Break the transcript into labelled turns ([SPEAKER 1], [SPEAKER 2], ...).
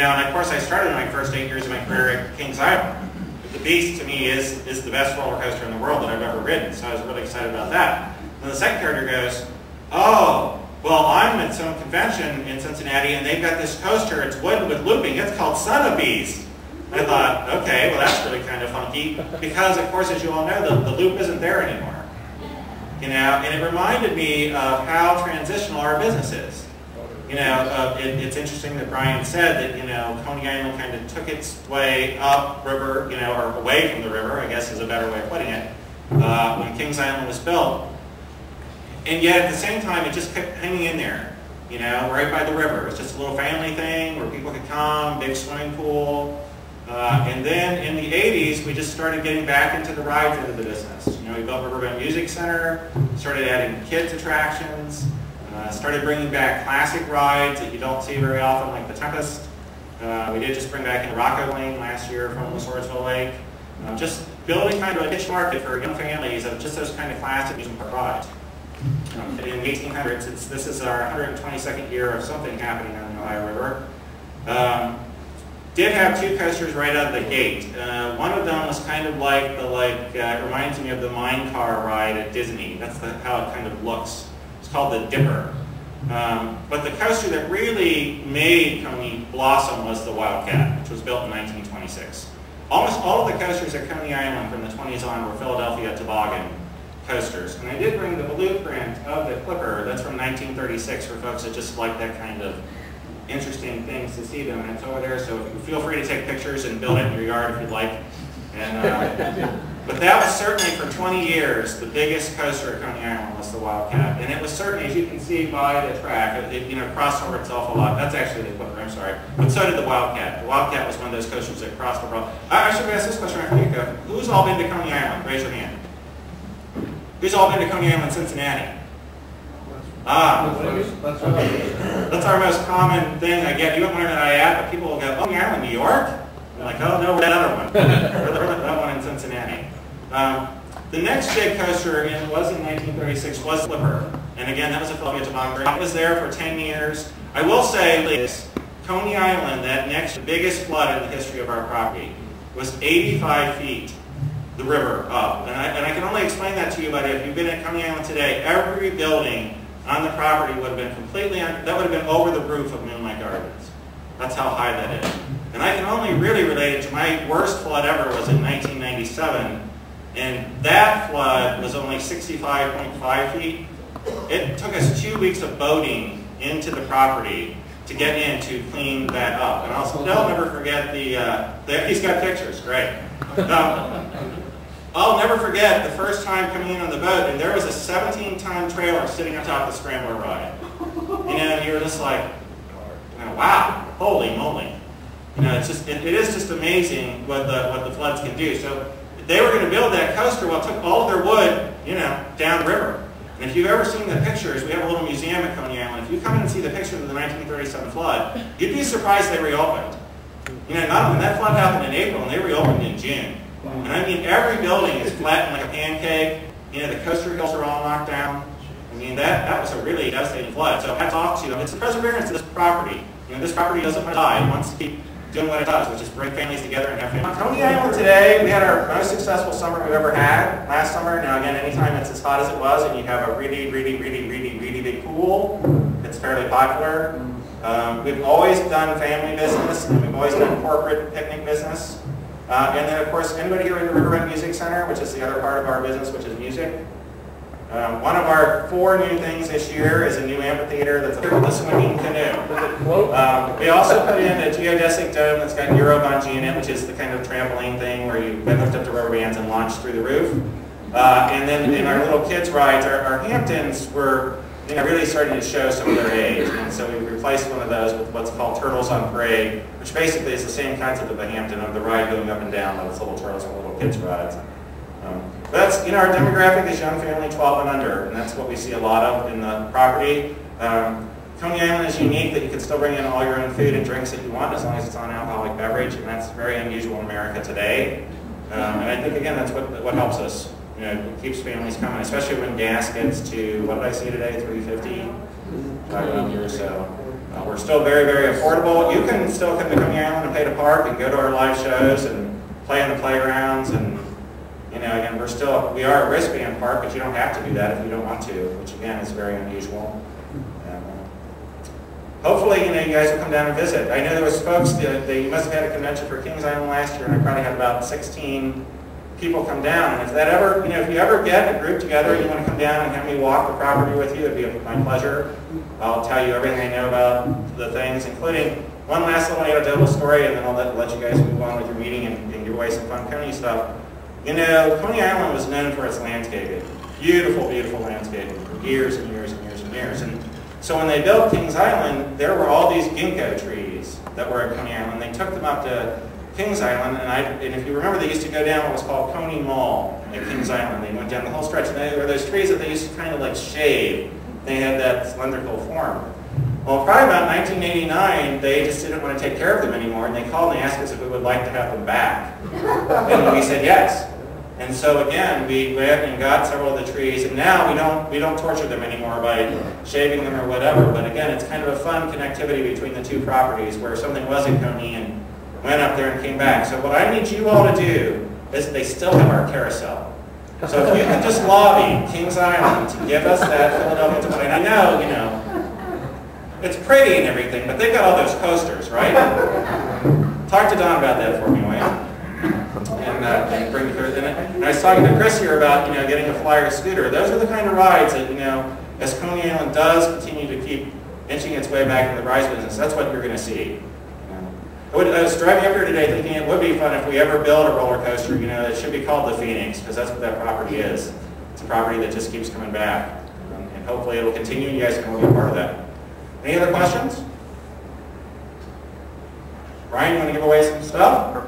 [SPEAKER 1] know, and of course I started my first 8 years of my career at Kings Island. The Beast, to me, is the best roller coaster in the world that I've ever ridden, so I was really excited about that. And the second character goes, oh, well, I'm at some convention in Cincinnati, and they've got this coaster, it's wooden with looping, it's called Son of Beast. I thought, okay, well that's really kind of funky, because of course, as you all know, the loop isn't there anymore. You know, and it reminded me of how transitional our business is. You know, it's interesting that Brian said that, you know, Coney Island kind of took its way up river, you know, or away from the river, I guess is a better way of putting it, when Kings Island was built. And yet at the same time, it just kept hanging in there, you know, right by the river. It's just a little family thing where people could come, big swimming pool. And then in the 80s, we just started getting back into the rides into the business. You know, we built Riverbend Music Center, started adding kids attractions, started bringing back classic rides that you don't see very often, like the Tempest. We did just bring back in Rocco Lane last year from the Swordsville Lake. Just building kind of a niche market for young families of just those kind of classic amusement park rides. In the 1800s, this is our 122nd year of something happening on the Ohio River. Did have two coasters right out of the gate. One of them was kind of like it reminds me of the mine car ride at Disney. That's how it kind of looks. It's called the Dipper. But the coaster that really made Coney blossom was the Wildcat, which was built in 1926. Almost all of the coasters at Coney Island from the 20s on were Philadelphia toboggan coasters. And I did bring the blueprint of the Clipper. That's from 1936 for folks that just like that kind of interesting things to see them, and it's over there, so feel free to take pictures and build it in your yard if you'd like. And, but that was certainly for 20 years the biggest coaster at Coney Island was the Wildcat, and it was certainly, as you can see by the track, it you know, crossed over itself a lot. That's actually the Clipper, I'm sorry. But so did the Wildcat. The Wildcat was one of those coasters that crossed over. I should ask this question right from you, go. Who's all been to Coney Island? Raise your hand. Who's all been to Coney Island, Cincinnati? That's our most common thing I get. You won't learn that I add, but people will go, oh, Island, New York? I'm like, oh, no, we're that other one. We're that one in Cincinnati. The next big coaster was in 1936 was Clipper. And again, that was a Philadelphia toboggan. I was there for 10 years. I will say this, Coney Island, that next biggest flood in the history of our property, was 85 feet. The river up. And I can only explain that to you, but if you've been at Coney Island today, every building on the property would have been completely, that would have been over the roof of Moonlight Gardens. That's how high that is. And I can only really relate it to my worst flood ever was in 1997, and that flood was only 65.5 feet. It took us 2 weeks of boating into the property to get in to clean that up. And I'll never forget he's got pictures, great. I'll never forget the first time coming in on the boat, and there was a 17-ton trailer sitting on top of the scrambler ride. You know, and you were just like, wow, holy moly. You know, it's just, it is just amazing what the floods can do. So they were going to build that coaster, well, it took all of their wood, you know, downriver. And if you've ever seen the pictures, we have a little museum at Coney Island. If you come in and see the pictures of the 1937 flood, you'd be surprised they reopened. You know, not when that flood happened in April, and they reopened in June. And I mean, every building is flattened like a pancake. You know, the coaster hills are all knocked down. I mean, that was a really devastating flood. So hats off to them. It's the perseverance of this property. You know, this property doesn't want to die. It wants to keep doing what it does, which is bring families together and have family. On Coney Island today, we had our most successful summer we've ever had last summer. Now again, anytime it's as hot as it was and you have a really, really, really, really, really big pool, it's fairly popular. We've always done family business, and we've always done corporate picnic business. And then, of course, anybody here in the Riverbend Music Center, which is the other part of our business, which is music. One of our 4 new things this year is a new amphitheater that's a swimming canoe. We also put in a geodesic dome that's got Eurobungee in it, which is the kind of trampoline thing where you get hooked up to rubber bands and launch through the roof. And then in our little kids' rides, our Hamptons were really starting to show some of their age. And so we replaced one of those with what's called Turtles on Parade, which basically is the same concept of the Hampton, of the ride going up and down, those little turtles and little kids' rides. That's, our demographic is young family, 12 and under, and that's what we see a lot of in the property. Coney Island is unique that you can still bring in all your own food and drinks that you want as long as it's on alcoholic beverage, and that's very unusual in America today. And I think, again, that's what helps us. it keeps families coming, especially when gas gets to, what did I see today, 350 or so. We're still very, very affordable. You can still come to Coney Island and pay to park and go to our live shows and play in the playgrounds. And again, we are a wristband park, but you don't have to do that if you don't want to, which again is very unusual. Hopefully, you guys will come down and visit. I know there was folks that you must have had a convention for Kings Island last year, and I probably had about 16 people come down. And if that ever, if you ever get a group together, you want to come down and have me walk the property with you, it'd be my pleasure. I'll tell you everything I know about the things, including one last little anecdotal story, and then I'll let you guys move on with your meeting and give away some fun Coney stuff. Coney Island was known for its landscaping. Beautiful, beautiful landscaping for years and years and years and years. And so when they built Kings Island, there were all these ginkgo trees that were at Coney Island. They took them up to Kings Island, and if you remember, they used to go down what was called Coney Mall at Kings Island. They went down the whole stretch, and there were those trees that they used to kind of like shave. They had that cylindrical form. Well, probably about 1989, they just didn't want to take care of them anymore, and they called and asked us if we would like to have them back. And we said yes. And so again, we went and got several of the trees, and now we don't torture them anymore by shaving them or whatever. But again, it's kind of a fun connectivity between the two properties where something was in Coney and went up there and came back. So what I need you all to do is they still have our carousel. So if you can just lobby Kings Island to give us that Philadelphia toy, and I know, it's pretty and everything, but they've got all those coasters, right? Talk to Don about that for me, Wayne. And bring the in it. And I was talking to Chris here about getting a flyer scooter. Those are the kind of rides that as Coney Island does continue to keep inching its way back in the rise business, that's what you're going to see. I was driving up here today thinking it would be fun if we ever build a roller coaster. It should be called the Phoenix, because that's what that property is. It's a property that just keeps coming back, and hopefully it'll continue. And you guys can be a part of that. Any other questions? Ryan, you want to give away some stuff?